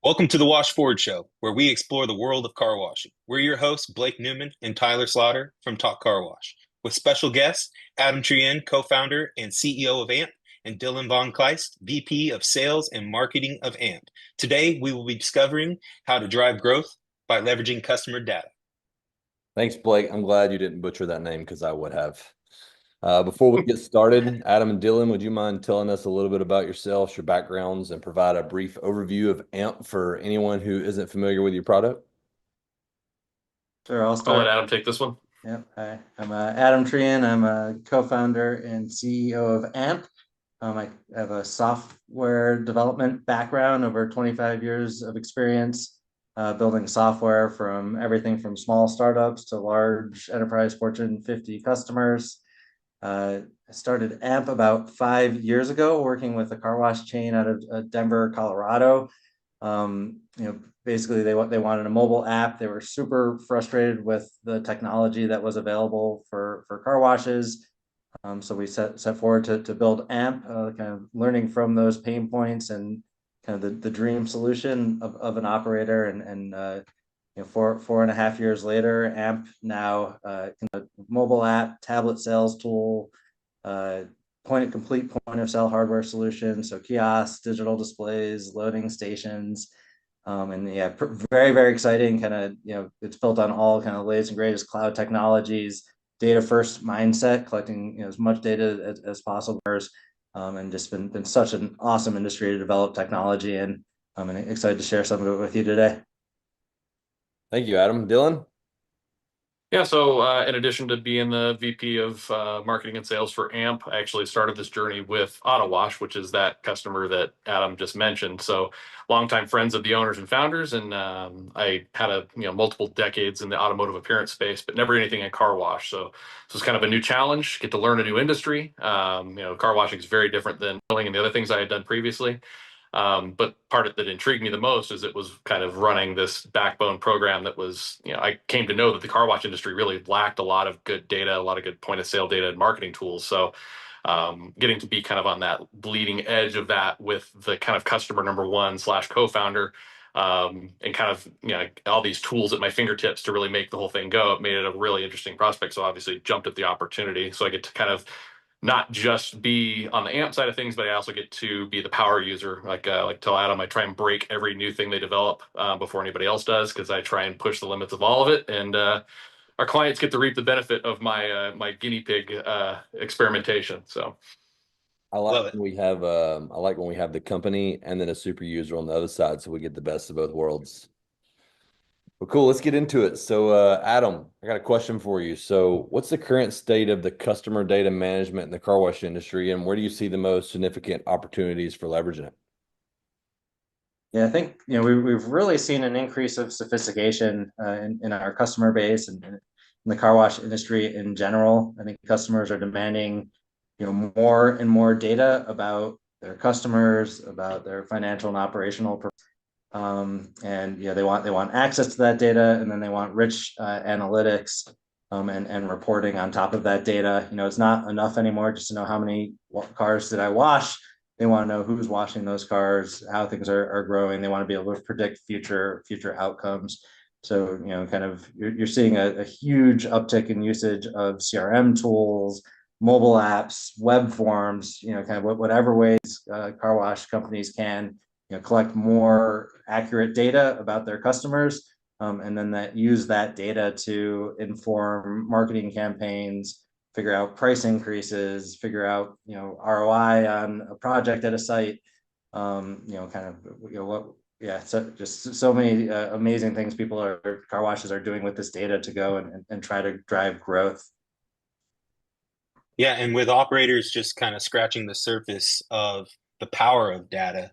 Welcome to the Wash Forward Show, where we explore the world of car washing. We're your hosts, Blake Newman and Tyler Slaughter from Talk Car Wash, with special guests, Adam Trien, co-founder and CEO of AMP, and Dylan von Kleist, VP of Sales and Marketing of AMP. Today, we will be discovering how to drive growth by leveraging customer data. Thanks, Blake. I'm glad you didn't butcher that name because I would have. Before we get started, Adam and Dylan, would you mind telling us a little bit about yourselves, your backgrounds, and provide a brief overview of AMP for anyone who isn't familiar with your product? Sure, I'll I'll start. let Adam take this one. Yep. Hi, I'm Adam Trien. I'm a co-founder and CEO of AMP. I have a software development background, over 25 years of experience building software from everything from small startups to large enterprise Fortune 50 customers. I started AMP about 5 years ago, working with a car wash chain out of Denver, Colorado. Basically they wanted a mobile app. They were super frustrated with the technology that was available for car washes. So we set forward to build AMP, kind of learning from those pain points and kind of the dream solution of an operator. And 4.5 years later, AMP now mobile app, tablet sales tool, complete point of sale hardware solution. So kiosks, digital displays, loading stations. And yeah, very, very exciting. Kind of, it's built on all kind of latest and greatest cloud technologies, data first mindset, collecting as much data as possible, and just been such an awesome industry to develop technology. And I'm excited to share some of it with you today. Thank you, Adam. Dylan? Yeah, so in addition to being the VP of marketing and sales for AMP, I actually started this journey with Auto Wash, which is that customer that Adam just mentioned. So longtime friends of the owners and founders, and I had multiple decades in the automotive appearance space, but never anything in car wash. So this was kind of a new challenge, get to learn a new industry. Car washing is very different than filling and the other things I had done previously. But part of that intrigued me the most is it was kind of running this backbone program that was, I came to know that the car wash industry really lacked a lot of good data, a lot of good point of sale data and marketing tools. So getting to be kind of on that bleeding edge of that with the kind of customer number one / co-founder, and kind of, all these tools at my fingertips to really make the whole thing go, it made it a really interesting prospect. So obviously jumped at the opportunity. So I get to kind of not just be on the AMP side of things, but I also get to be the power user. Like tell Adam, I try and break every new thing they develop before anybody else does, because I try and push the limits of all of it. And our clients get to reap the benefit of my guinea pig experimentation. So I like when we have the company and then a super user on the other side, so we get the best of both worlds. Well, cool. Let's get into it. So, Adam, I got a question for you. So, what's the current state of the customer data management in the car wash industry, and where do you see the most significant opportunities for leveraging it? Yeah, I think we've really seen an increase of sophistication in our customer base and in the car wash industry in general. I think customers are demanding more and more data about their customers, about their financial and operational and they want access to that data, and then they want rich analytics and reporting on top of that data. It's not enough anymore just to know how many cars did I wash. They want to know who's washing those cars, how things are growing. They want to be able to predict future outcomes. So kind of you're seeing a huge uptick in usage of CRM tools, mobile apps, web forms, kind of whatever ways car wash companies can collect more accurate data about their customers, and then use that data to inform marketing campaigns, figure out price increases, figure out ROI on a project at a site. So just so many amazing things car washes are doing with this data to go and try to drive growth. Yeah, and with operators just kind of scratching the surface of the power of data,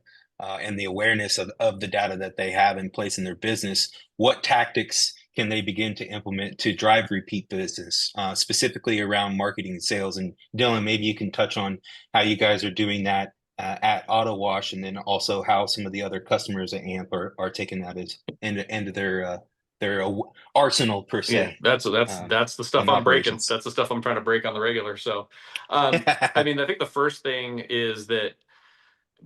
and the awareness of the data that they have in place in their business, what tactics can they begin to implement to drive repeat business, specifically around marketing and sales? And Dylan, maybe you can touch on how you guys are doing that at Auto Wash, and then also how some of the other customers at AMP are taking that as into their arsenal per se. Yeah, that's the stuff I'm breaking. Operations. That's the stuff I'm trying to break on the regular. So, I mean, I think the first thing is that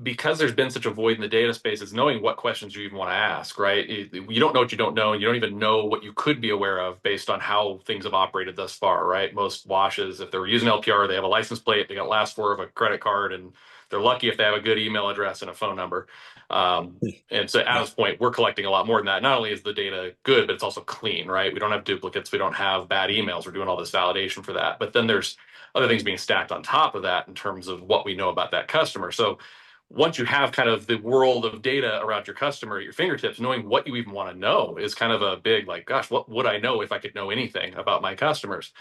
because there's been such a void in the data space, it's knowing what questions you even want to ask, right? You don't know what you don't know, and you don't even know what you could be aware of based on how things have operated thus far, right? Most washes, if they're using LPR, they have a license plate, they got last four of a credit card, and they're lucky if they have a good email address and a phone number. And so at this point, we're collecting a lot more than that. Not only is the data good, but it's also clean, right? We don't have duplicates, we don't have bad emails, we're doing all this validation for that. But then there's other things being stacked on top of that in terms of what we know about that customer. So once you have kind of the world of data around your customer at your fingertips, knowing what you even want to know is kind of a big, like, gosh, what would I know if I could know anything about my customers?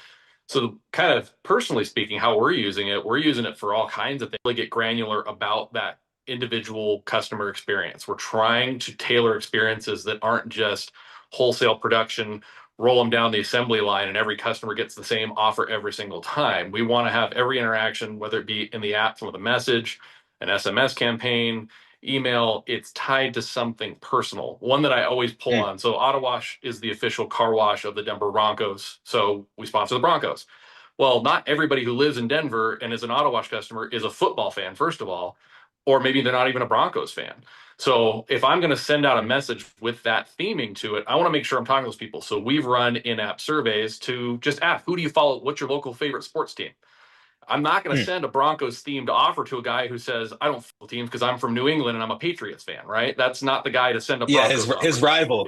So kind of personally speaking, how we're using it for all kinds of things, really get granular about that individual customer experience. We're trying to tailor experiences that aren't just wholesale production, roll them down the assembly line and every customer gets the same offer every single time. We want to have every interaction, whether it be in the app with a message, an SMS campaign, email, it's tied to something personal. One that I always pull on. So Auto Wash is the official car wash of the Denver Broncos. So we sponsor the Broncos. Well, not everybody who lives in Denver and is an Auto Wash customer is a football fan, first of all, or maybe they're not even a Broncos fan. So if I'm going to send out a message with that theming to it, I want to make sure I'm talking to those people. So we've run in-app surveys to just ask, who do you follow? What's your local favorite sports team? I'm not going to send a Broncos themed offer to a guy who says, I don't follow teams because I'm from New England and I'm a Patriots fan, right? That's not the guy to send a Broncos offer. His rival.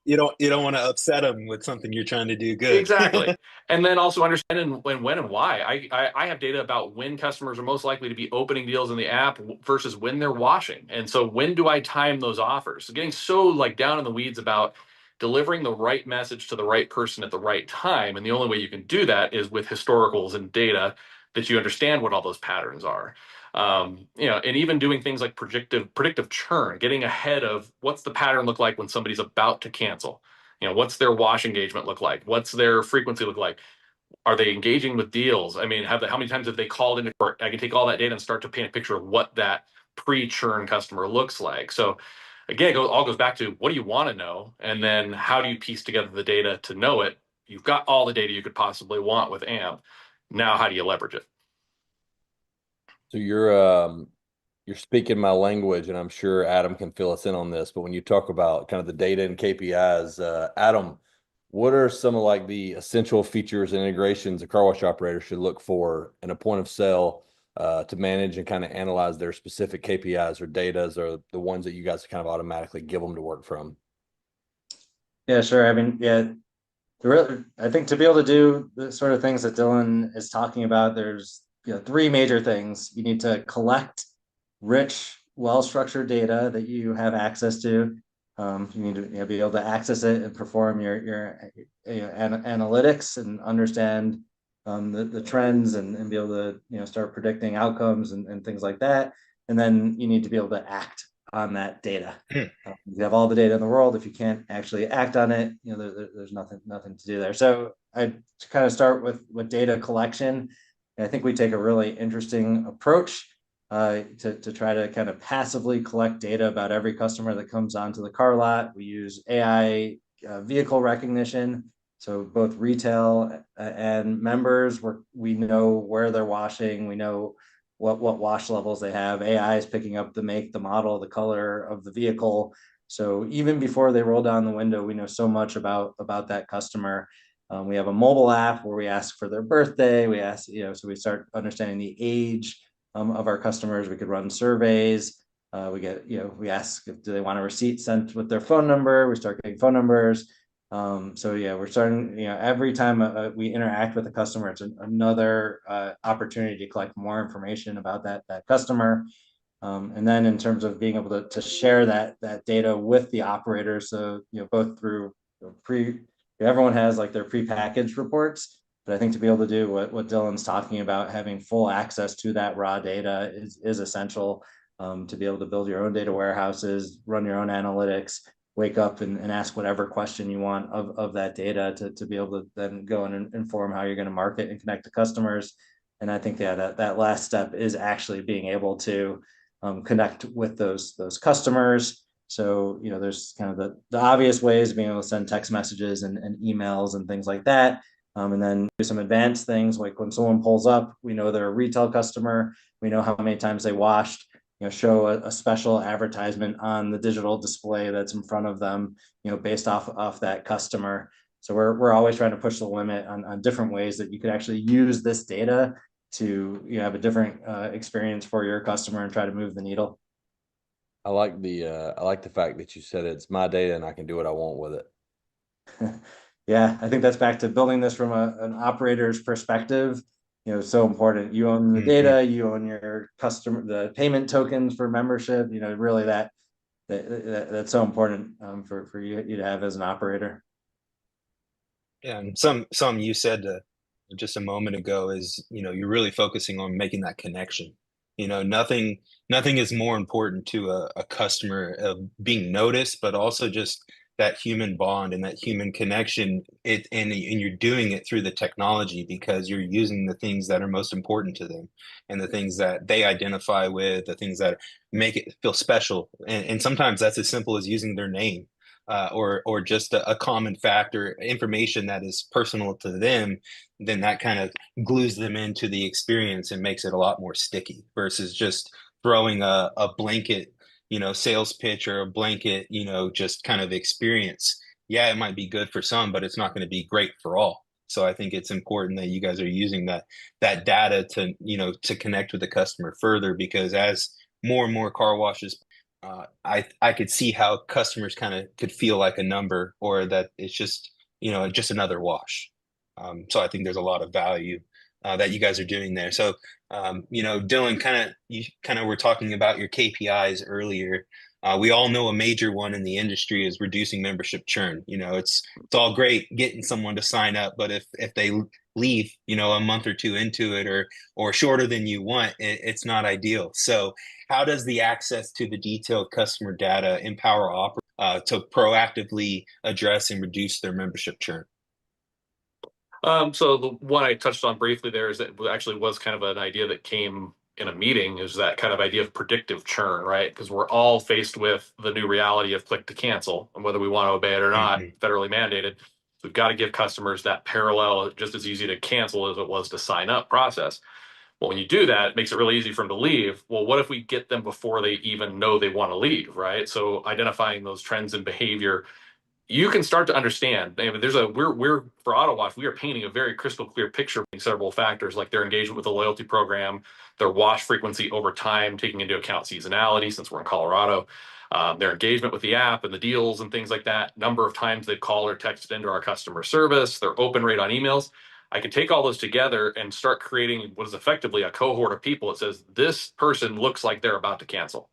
You don't want to upset him with something you're trying to do good. Exactly. And then also understanding when and why. I have data about when customers are most likely to be opening deals in the app versus when they're washing. And so when do I time those offers? So getting so like down in the weeds about delivering the right message to the right person at the right time. And the only way you can do that is with historicals and data that you understand what all those patterns are. And even doing things like predictive churn, getting ahead of what's the pattern look like when somebody's about to cancel. What's their wash engagement look like? What's their frequency look like? Are they engaging with deals? I mean, how many times have they called in? I can take all that data and start to paint a picture of what that pre-churn customer looks like. So again, it all goes back to what do you want to know? And then how do you piece together the data to know it? You've got all the data you could possibly want with AMP. Now, how do you leverage it? So you're speaking my language, and I'm sure Adam can fill us in on this. But when you talk about kind of the data and KPIs, Adam, what are some of like the essential features and integrations a car wash operator should look for in a point of sale to manage and kind of analyze their specific KPIs or datas, or the ones that you guys kind of automatically give them to work from? Yeah, sure. I mean, yeah, I think to be able to do the sort of things that Dylan is talking about, there's three major things. You need to collect rich, well-structured data that you have access to. You need to be able to access it and perform your analytics and understand the trends and be able to start predicting outcomes and things like that. And then you need to be able to act on that data. You have all the data in the world. If you can't actually act on it, there's nothing to do there. So I kind of start with data collection. And I think we take a really interesting approach to try to kind of passively collect data about every customer that comes onto the car lot. We use AI vehicle recognition. So both retail and members, we know where they're washing. We know what wash levels they have. AI is picking up the make, the model, the color of the vehicle. So even before they roll down the window, we know so much about that customer. We have a mobile app where we ask for their birthday. We ask, so we start understanding the age of our customers. We could run surveys. We ask do they want a receipt sent with their phone number. We start getting phone numbers. We're starting, every time we interact with a customer, it's another opportunity to collect more information about that customer. And then in terms of being able to share that data with the operator. So, both through everyone has like their prepackaged reports, but I think to be able to do what Dylan's talking about, having full access to that raw data is essential to be able to build your own data warehouses, run your own analytics, wake up and ask whatever question you want of that data to be able to then go and inform how you're going to market and connect to customers. And I think that last step is actually being able to connect with those customers. So, there's kind of the obvious ways, being able to send text messages and emails and things like that. And then do some advanced things like when someone pulls up, we know they're a retail customer. We know how many times they washed. show a special advertisement on the digital display that's in front of them, based off that customer. So we're always trying to push the limit on different ways that you could actually use this data to have a different experience for your customer and try to move the needle. I like the fact that you said it's my data and I can do what I want with it. Yeah, I think that's back to building this from an operator's perspective. So important. You own the data, you own your customer, the payment tokens for membership. Really that's so important for you to have as an operator. Yeah, and some you said just a moment ago is, you're really focusing on making that connection. Nothing is more important to a customer of being noticed, but also just that human bond and that human connection. And you're doing it through the technology because you're using the things that are most important to them and the things that they identify with, the things that make it feel special. And sometimes that's as simple as using their name. Or just a common fact or information that is personal to them, then that kind of glues them into the experience and makes it a lot more sticky versus just throwing a blanket, sales pitch or a blanket, just kind of experience. Yeah, it might be good for some, but it's not going to be great for all. So I think it's important that you guys are using that data to, to connect with the customer further, because as more and more car washes, I could see how customers kind of could feel like a number, or that it's just just another wash. So I think there's a lot of value that you guys are doing there. So Dylan, you kind of were talking about your KPIs earlier. We all know a major one in the industry is reducing membership churn. It's all great getting someone to sign up, but if they leave, a month or two into it, or shorter than you want, it's not ideal. So how does the access to the detailed customer data empower operators to proactively address and reduce their membership churn? So the one I touched on briefly there is that it actually was kind of an idea that came in a meeting, is that kind of idea of predictive churn, right? Because we're all faced with the new reality of click to cancel, and whether we want to obey it or not, federally mandated. So we've got to give customers that parallel, just as easy to cancel as it was to sign up process. Well, when you do that, it makes it really easy for them to leave. Well, what if we get them before they even know they want to leave, right? So identifying those trends in behavior, you can start to understand. I mean, we're for Auto Wash, we are painting a very crystal clear picture of several factors, like their engagement with the loyalty program, their wash frequency over time, taking into account seasonality since we're in Colorado, their engagement with the app and the deals and things like that, number of times they call or texted into our customer service, their open rate on emails. I can take all those together and start creating what is effectively a cohort of people. It says this person looks like they're about to cancel.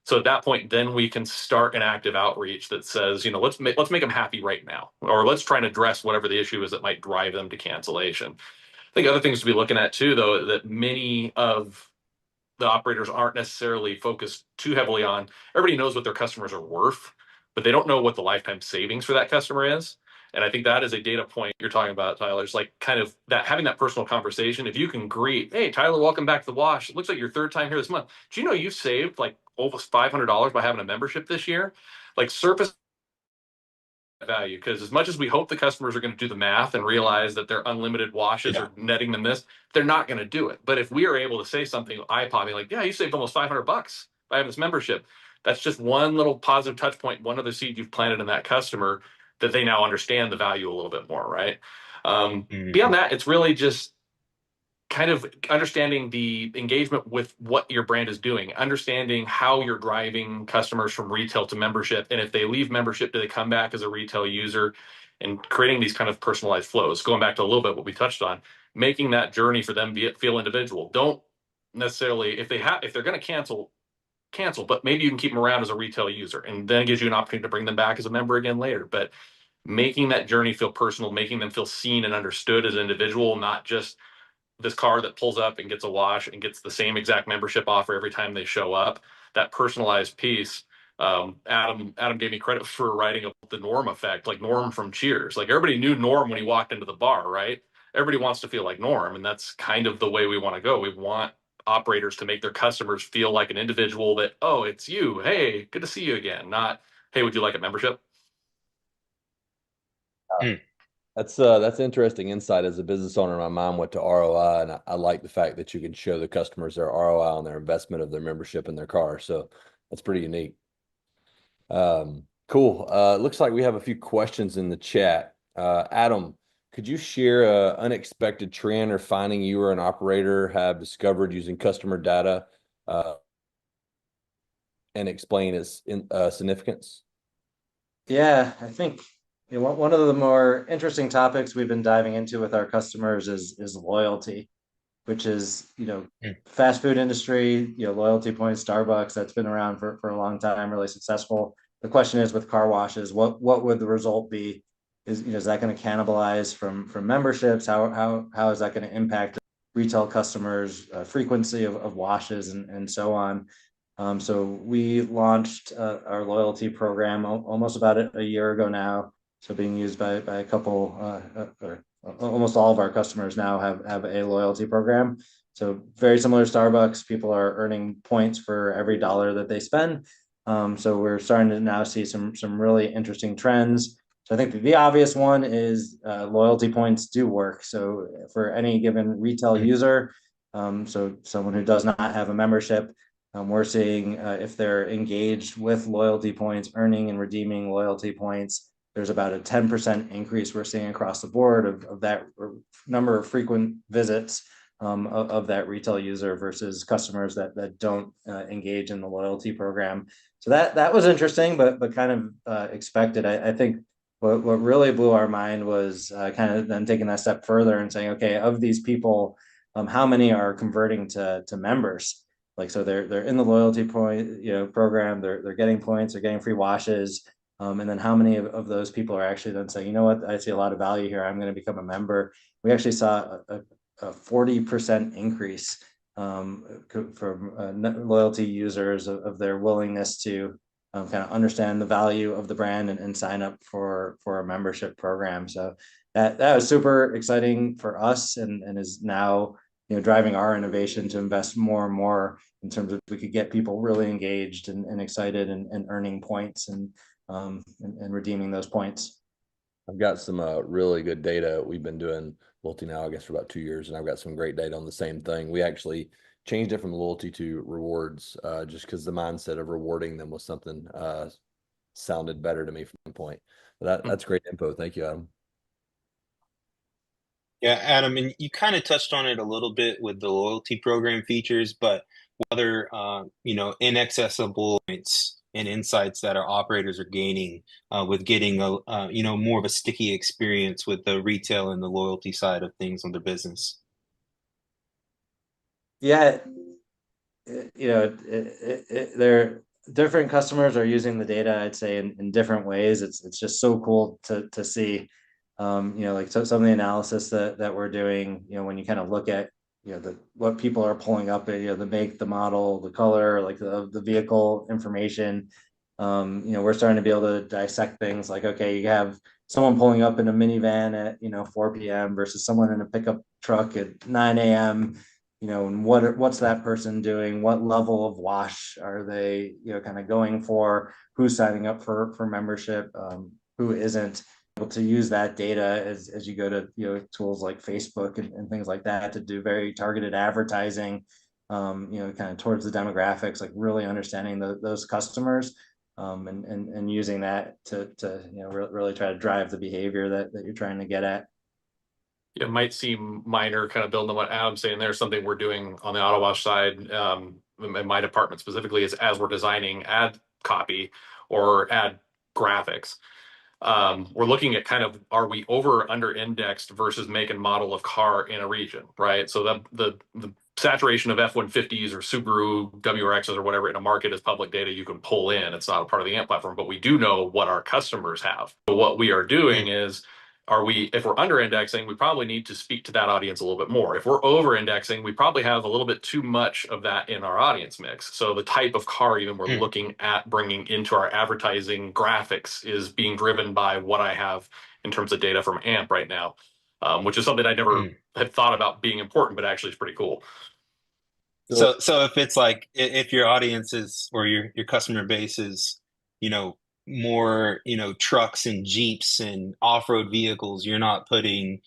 So at that point, then we can start an active outreach that says, let's make them happy right now, or let's try and address whatever the issue is that might drive them to cancellation. I think other things to be looking at too, though, that many of the operators aren't necessarily focused too heavily on. Everybody knows what their customers are worth, but they don't know what the lifetime savings for that customer is. And I think that is a data point you're talking about, Tyler. It's like kind of that, having that personal conversation. If you can greet, hey, Tyler, welcome back to the wash. It looks like your third time here this month. Do you know you've saved like almost $500 by having a membership this year? Like, surface value, because as much as we hope the customers are going to do the math and realize that their unlimited washes are netting them this, they're not going to do it. But if we are able to say something eye-popping like, yeah, you saved almost $500 by having this membership, that's just one little positive touch point, one other seed you've planted in that customer, that they now understand the value a little bit more, right? Beyond that, it's really just kind of understanding the engagement with what your brand is doing, understanding how you're driving customers from retail to membership. And if they leave membership, do they come back as a retail user, and creating these kind of personalized flows. Going back to a little bit what we touched on, making that journey for them feel individual. Don't necessarily, if they're going to cancel, but maybe you can keep them around as a retail user, and then it gives you an opportunity to bring them back as a member again later. But making that journey feel personal, making them feel seen and understood as an individual, not just this car that pulls up and gets a wash and gets the same exact membership offer every time they show up. That personalized piece. Adam gave me credit for writing about the Norm effect, like Norm from Cheers. Like, everybody knew Norm when he walked into the bar, right? Everybody wants to feel like Norm, and that's kind of the way we want to go. We want operators to make their customers feel like an individual, that, oh, it's you. Hey, good to see you again. Not, hey, would you like a membership? That's interesting insight. As a business owner, my mind went to ROI, and I like the fact that you can show the customers their ROI on their investment of their membership in their car. So that's pretty unique. Cool. Looks like we have a few questions in the chat. Adam, could you share a unexpected trend or finding you or an operator have discovered using customer data, and explain its significance? Yeah, I think one of the more interesting topics we've been diving into with our customers is loyalty, which is, fast food industry, loyalty points, Starbucks, that's been around for a long time, really successful. The question is with car washes, what would the result be? Is that going to cannibalize from memberships? How is that going to impact retail customers' frequency of washes and so on? So we launched our loyalty program almost about a year ago now. So being used by a couple, or almost all of our customers now have a loyalty program. So very similar to Starbucks, people are earning points for every dollar that they spend. So we're starting to now see some really interesting trends. So I think the obvious one is loyalty points do work. So for any given retail user, so someone who does not have a membership, we're seeing if they're engaged with loyalty points, earning and redeeming loyalty points, there's about a 10% increase we're seeing across the board of that number of frequent visits of that retail user versus customers that don't engage in the loyalty program. So that was interesting, but kind of expected. I think what really blew our mind was kind of then taking that step further and saying, okay, of these people, how many are converting to members? Like, so they're in the loyalty point, program, they're getting points, they're getting free washes. And then how many of those people are actually then saying, you know what, I see a lot of value here, I'm going to become a member. We actually saw a 40% increase from loyalty users of their willingness to kind of understand the value of the brand and sign up for a membership program. So that was super exciting for us and is now driving our innovation to invest more and more in terms of if we could get people really engaged and excited and earning points and redeeming those points. I've got some really good data. We've been doing loyalty now, I guess, for about 2 years, and I've got some great data on the same thing. We actually changed it from loyalty to rewards, just because the mindset of rewarding them was something sounded better to me from the point. But that's great info. Thank you, Adam. Yeah, Adam, and you kind of touched on it a little bit with the loyalty program features, but whether inaccessible points and insights that our operators are gaining with getting a more of a sticky experience with the retail and the loyalty side of things on their business. Yeah, they're different customers are using the data, I'd say, in different ways. It's just so cool to see. Like some of the analysis that we're doing, when you kind of look at, what people are pulling up, the make, the model, the color, like the vehicle information. We're starting to be able to dissect things like, okay, you have someone pulling up in a minivan at 4 p.m. versus someone in a pickup truck at 9 a.m. And what's that person doing? What level of wash are they, kind of going for? Who's signing up for membership? Who isn't? To use that data as you go to tools like Facebook and things like that to do very targeted advertising, kind of towards the demographics, like really understanding those customers, and using that to really try to drive the behavior that you're trying to get at. It might seem minor, kind of building on what Adam's saying there. Something we're doing on the auto wash side, in my department specifically, is as we're designing ad copy or ad graphics, we're looking at kind of, are we over or under indexed versus make and model of car in a region, right? So the saturation of F-150s or Subaru WRXs or whatever in a market is public data you can pull in. It's not a part of the AMP platform, but we do know what our customers have. So what we are doing is, if we're under indexing, we probably need to speak to that audience a little bit more. If we're over indexing, we probably have a little bit too much of that in our audience mix. So the type of car even we're looking at bringing into our advertising graphics is being driven by what I have in terms of data from AMP right now, which is something I never had thought about being important, but actually it's pretty cool. So if it's like, if your audience is, or your customer base is, more, trucks and Jeeps and off-road vehicles. You're not putting,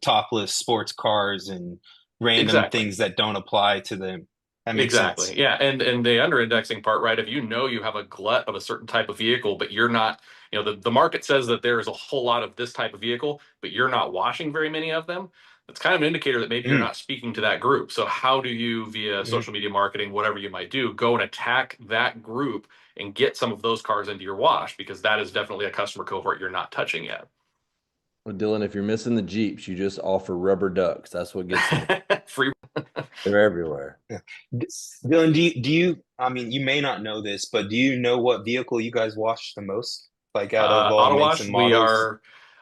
topless sports cars and random Exactly. things that don't apply to them. That makes sense. Exactly. Yeah. And the under indexing part, right? If you have a glut of a certain type of vehicle, but you're not, the market says that there is a whole lot of this type of vehicle, but you're not washing very many of them, that's kind of an indicator that maybe you're Mm, not speaking to that group. So how do you, via mm. social media marketing, whatever you might do, go and attack that group and get some of those cars into your wash? Because that is definitely a customer cohort you're not touching yet. Well, Dylan, if you're missing the Jeeps, you just offer rubber ducks. That's what gets them. Free. They're everywhere. Yeah. Dylan, I mean, you may not know this, but do you know what vehicle you guys wash the most? Like out of all Auto makes wash, and we models?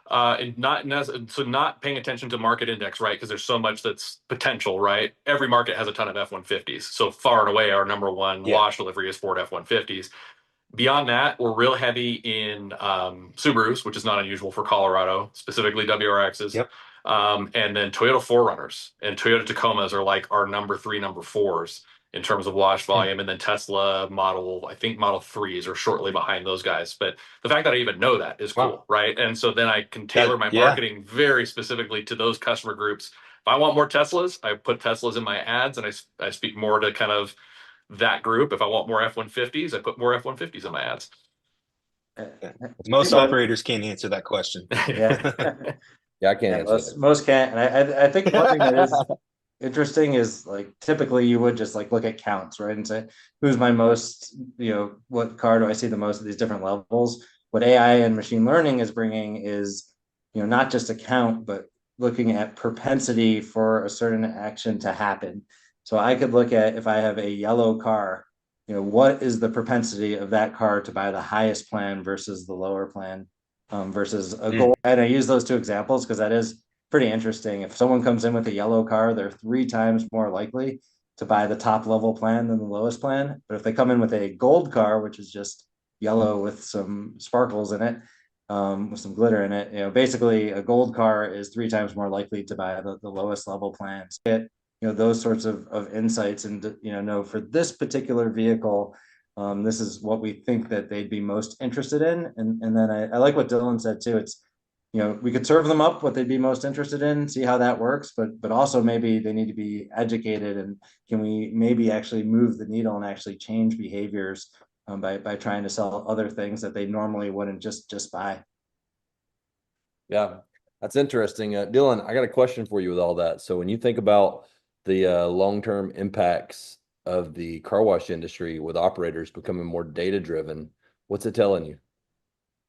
are not paying attention to market index, right? Because there's so much that's potential, right? Every market has a ton of F-150s. So far and away, our number one Yeah. wash delivery is Ford F-150s. Beyond that, we're real heavy in Subarus, which is not unusual for Colorado, specifically WRXs. Yep. And then Toyota 4Runners and Toyota Tacomas are like our number three, number fours in terms of wash Hmm. volume. And then Tesla I think Model 3s are shortly behind those guys. But the fact that I even know that is Wow. cool, right? And so then I can tailor my Yeah. marketing very specifically to those customer groups. If I want more Teslas, I put Teslas in my ads and I speak more to kind of that group. If I want more F-150s, I put more F-150s in my ads. Yeah. I Most think what, operators can't answer that question. yeah. Yeah, I can't Yeah, answer most can't. And I think one thing that is interesting is like typically you would just like look at counts, right? And say, who's my most, what car do I see the most of these different levels? What AI and machine learning is bringing is, not just a count, but looking at propensity for a certain action to happen. So I could look at if I have a yellow car, what is the propensity of that car to buy the highest plan versus the lower plan, versus a Mm, gold. And I use those two examples because that is pretty interesting. If someone comes in with a yellow car, they're 3 times more likely to buy the top level plan than the lowest plan. But if they come in with a gold car, which is just yellow with some sparkles in it, with some glitter in it, basically a gold car is 3 times more likely to buy the lowest level plans. Those sorts of insights and, know for this particular vehicle, this is what we think that they'd be most interested in. And then I like what Dylan said too. It's, we could serve them up what they'd be most interested in, see how that works, but also maybe they need to be educated, and can we maybe actually move the needle and actually change behaviors, by trying to sell other things that they normally wouldn't just buy. Yeah, that's interesting. Dylan, I got a question for you with all that. So when you think about the long-term impacts of the car wash industry with operators becoming more data-driven, what's it telling you?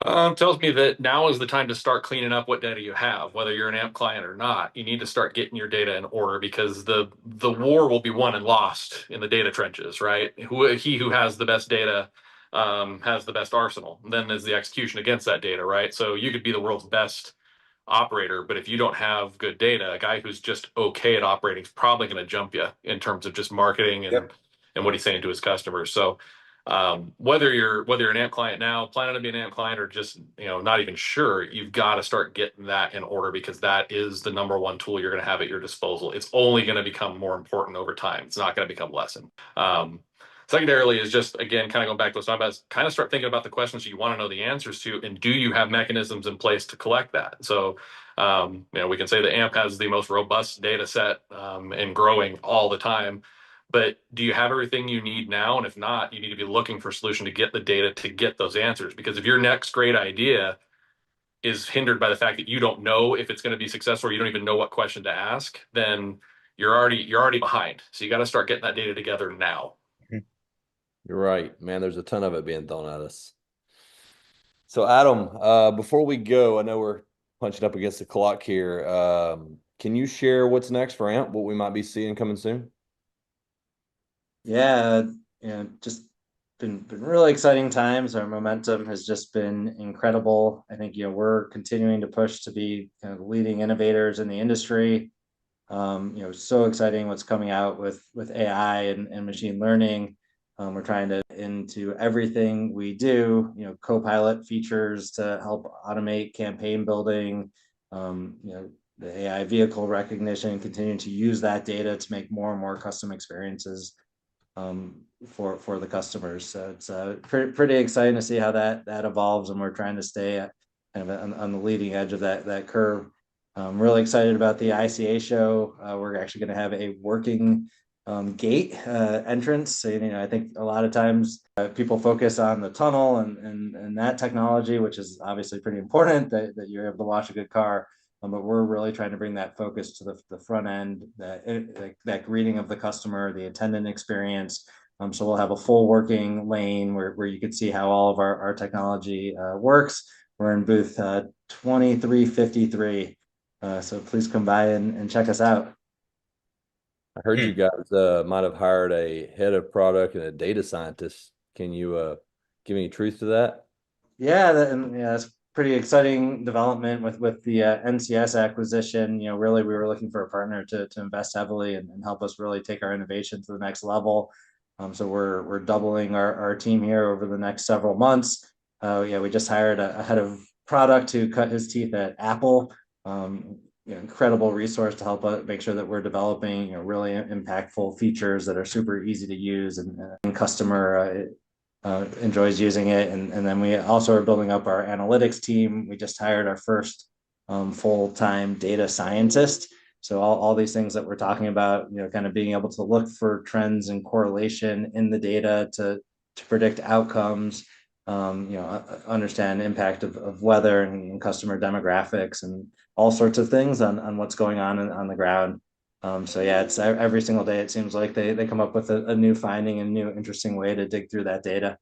Tells me that now is the time to start cleaning up what data you have, whether you're an AMP client or not. You need to start getting your data in order, because the war will be won and lost in the data trenches, right? He who has the best data has the best arsenal. And then there's the execution against that data, right? So you could be the world's best operator, but if you don't have good data, a guy who's just okay at operating is probably going to jump you in terms of just marketing yep. and what he's saying to his customers. So whether you're an AMP client now, planning to be an AMP client, or just not even sure, you've got to start getting that in order, because that is the number one tool you're going to have at your disposal. It's only going to become more important over time. It's not going to become less. Secondarily is just, again, kind of going back to what about, kind of start thinking about the questions you want to know the answers to, and do you have mechanisms in place to collect that? So, we can say the AMP has the most robust data set, and growing all the time. But do you have everything you need now? And if not, you need to be looking for a solution to get the data to get those answers. Because if your next great idea is hindered by the fact that you don't know if it's going to be successful, or you don't even know what question to ask, then you're already behind. So you got to start getting that data together now. You're right, man. There's a ton of it being thrown at us. So, Adam, before we go, I know we're punching up against the clock here. Can you share what's next for AMP? What we might be seeing coming soon? Yeah, just been really exciting times. Our momentum has just been incredible. I think, we're continuing to push to be kind of leading innovators in the industry. So exciting what's coming out with AI and machine learning. We're trying to into everything we do, co-pilot features to help automate campaign building, the AI vehicle recognition, continuing to use that data to make more and more custom experiences. for the customers. So it's pretty exciting to see how that evolves, and we're trying to stay kind of on the leading edge of that curve. I'm really excited about the ICA show. We're actually going to have a working gate entrance. So, I think a lot of times people focus on the tunnel and that technology, which is obviously pretty important that you're able to wash a good car. But we're really trying to bring that focus to the front end, that greeting of the customer, the attendant experience. So we'll have a full working lane where you can see how all of our technology works. We're in booth 2353. So please come by and check us out. I heard you guys might have hired a head of product and a data scientist. Can you give any truth to that? Yeah, that's pretty exciting development with the NCS acquisition. Really, we were looking for a partner to invest heavily and help us really take our innovation to the next level. So we're doubling our team here over the next several months. We just hired a head of product who cut his teeth at Apple. Incredible resource to help us make sure that we're developing really impactful features that are super easy to use and customer enjoys using it. And then we also are building up our analytics team. We just hired our first full-time data scientist. So all these things that we're talking about, kind of being able to look for trends and correlation in the data to predict outcomes, understand impact of weather and customer demographics and all sorts of things on what's going on the ground. It's every single day. It seems like they come up with a new finding and new interesting way to dig through that data.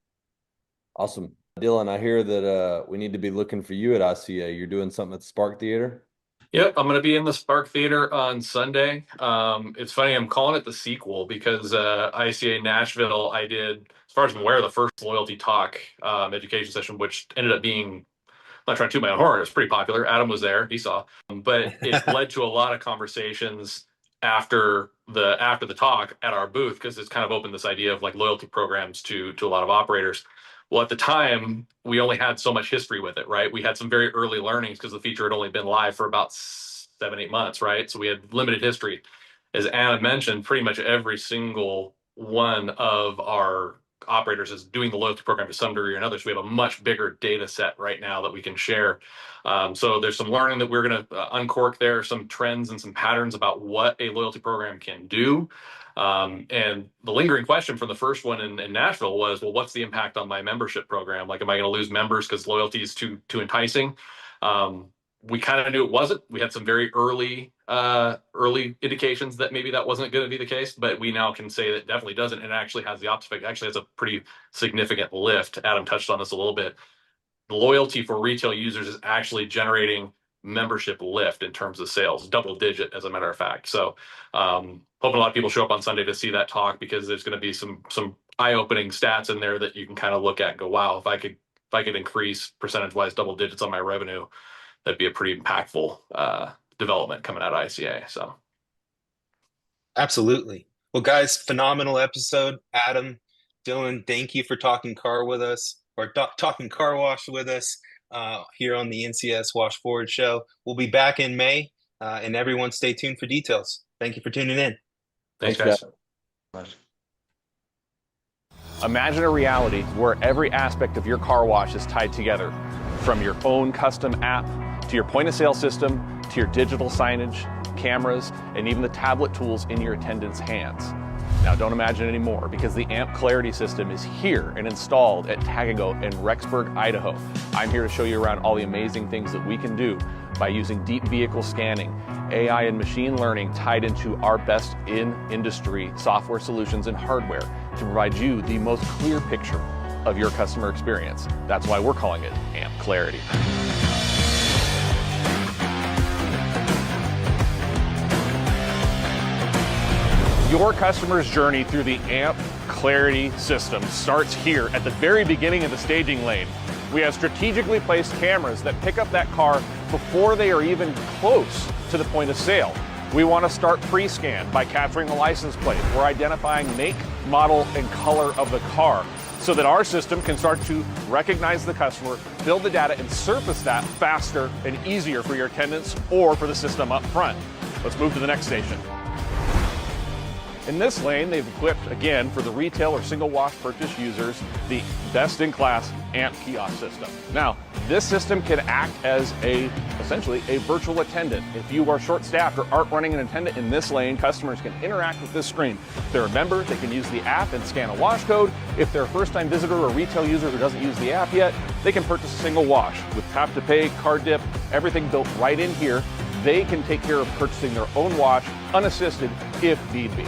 Awesome. Dylan, I hear that we need to be looking for you at ICA. You're doing something at the Spark Theater? Yep, I'm going to be in the Spark Theater on Sunday. It's funny, I'm calling it the sequel because ICA Nashville, I did, as far as I'm aware, the first loyalty talk education session, which ended up being, I'm not trying to toot my own horn, it was pretty popular. Adam was there, he saw. But it led to a lot of conversations after the talk at our booth, because it's kind of opened this idea of like loyalty programs to a lot of operators. Well, at the time, we only had so much history with it, right? We had some very early learnings because the feature had only been live for about 7-8 months, right? So we had limited history. As Anna mentioned, pretty much every single one of our operators is doing the loyalty program to some degree or another. So we have a much bigger data set right now that we can share. So there's some learning that we're going to uncork there, some trends and some patterns about what a loyalty program can do. And the lingering question from the first one in Nashville was, well, what's the impact on my membership program? Like, am I going to lose members because loyalty is too enticing? We kind of knew it wasn't. We had some very early indications that maybe that wasn't going to be the case, but we now can say that it definitely doesn't. And it actually has the opposite effect. It actually has a pretty significant lift. Adam touched on this a little bit. The loyalty for retail users is actually generating membership lift in terms of sales, double digit, as a matter of fact. So hoping a lot of people show up on Sunday to see that talk, because there's going to be some eye-opening stats in there that you can kind of look at and go, wow, if I could increase percentage-wise double digits on my revenue, that'd be a pretty impactful development coming out of ICA. So absolutely. Well, guys, phenomenal episode. Adam, Dylan, thank you for talking car with us, or talking car wash with us here on the NCS Wash Forward show. We'll be back in May, and everyone stay tuned for details. Thank you for tuning in. Thanks, guys. Imagine a reality where every aspect of your car wash is tied together, from your own custom app to your point of sale system to your digital signage, cameras, and even the tablet tools in your attendant's hands. Now don't imagine anymore, because the AMP Clarity system is here and installed at Tagago in Rexburg, Idaho. I'm here to show you around all the amazing things that we can do by using deep vehicle scanning, AI and machine learning tied into our best in industry software solutions and hardware to provide you the most clear picture of your customer experience. That's why we're calling it AMP Clarity. Your customer's journey through the AMP Clarity system starts here at the very beginning of the staging lane. We have strategically placed cameras that pick up that car before they are even close to the point of sale. We want to start pre-scan by capturing the license plate. We're identifying make, model, and color of the car so that our system can start to recognize the customer, build the data, and surface that faster and easier for your attendants or for the system up front. Let's move to the next station. In this lane, they've equipped, again, for the retail or single wash purchase users, the best-in-class AMP kiosk system. Now, this system can act as essentially a virtual attendant. If you are short-staffed or aren't running an attendant in this lane, customers can interact with this screen. If they're a member, they can use the app and scan a wash code. If they're a first-time visitor or retail user who doesn't use the app yet, they can purchase a single wash with tap to pay, card dip, everything built right in here. They can take care of purchasing their own wash unassisted if need be.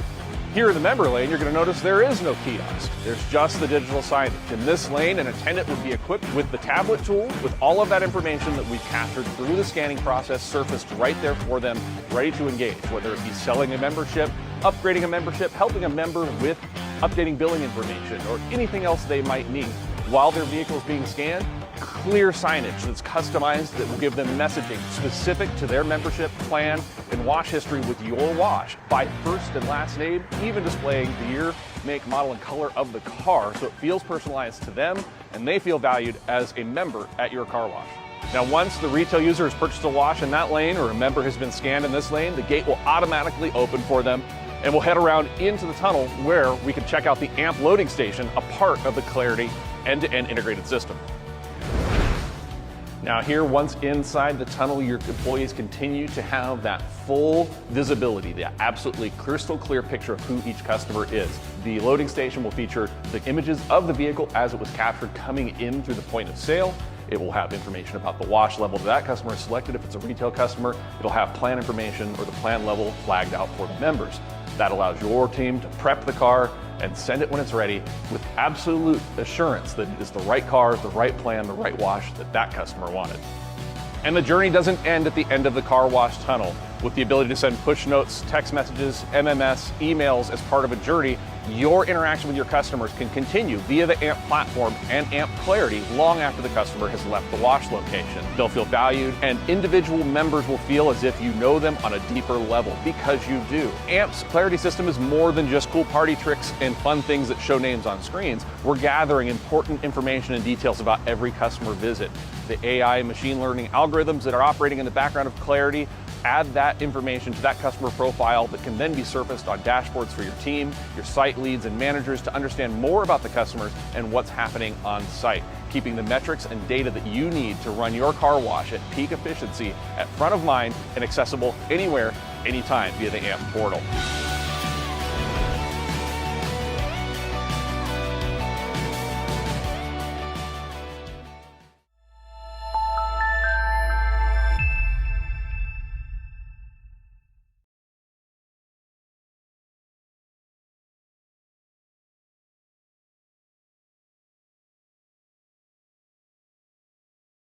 Here in the member lane, you're going to notice there is no kiosk. There's just the digital signage. In this lane, an attendant would be equipped with the tablet tool with all of that information that we've captured through the scanning process surfaced right there for them, ready to engage, whether it be selling a membership, upgrading a membership, helping a member with updating billing information, or anything else they might need. While their vehicle is being scanned, clear signage that's customized that will give them messaging specific to their membership plan and wash history with your wash by first and last name, even displaying the year, make, model, and color of the car so it feels personalized to them and they feel valued as a member at your car wash. Now, once the retail user has purchased a wash in that lane or a member has been scanned in this lane, the gate will automatically open for them and we'll head around into the tunnel where we can check out the AMP loading station, a part of the Clarity end-to-end integrated system. Now here, once inside the tunnel, your employees continue to have that full visibility, the absolutely crystal clear picture of who each customer is. The loading station will feature the images of the vehicle as it was captured coming in through the point of sale. It will have information about the wash level that customer is selected. If it's a retail customer, it'll have plan information or the plan level flagged out for the members. That allows your team to prep the car and send it when it's ready with absolute assurance that it's the right car, the right plan, the right wash that customer wanted. And the journey doesn't end at the end of the car wash tunnel. With the ability to send push notes, text messages, MMS, emails as part of a journey, your interaction with your customers can continue via the AMP platform and AMP Clarity long after the customer has left the wash location. They'll feel valued, and individual members will feel as if you know them on a deeper level, because you do. AMP's Clarity system is more than just cool party tricks and fun things that show names on screens. We're gathering important information and details about every customer visit. The AI and machine learning algorithms that are operating in the background of Clarity add that information to that customer profile that can then be surfaced on dashboards for your team, your site leads, and managers to understand more about the customers and what's happening on site, keeping the metrics and data that you need to run your car wash at peak efficiency at front of mind and accessible anywhere, anytime via the AMP portal.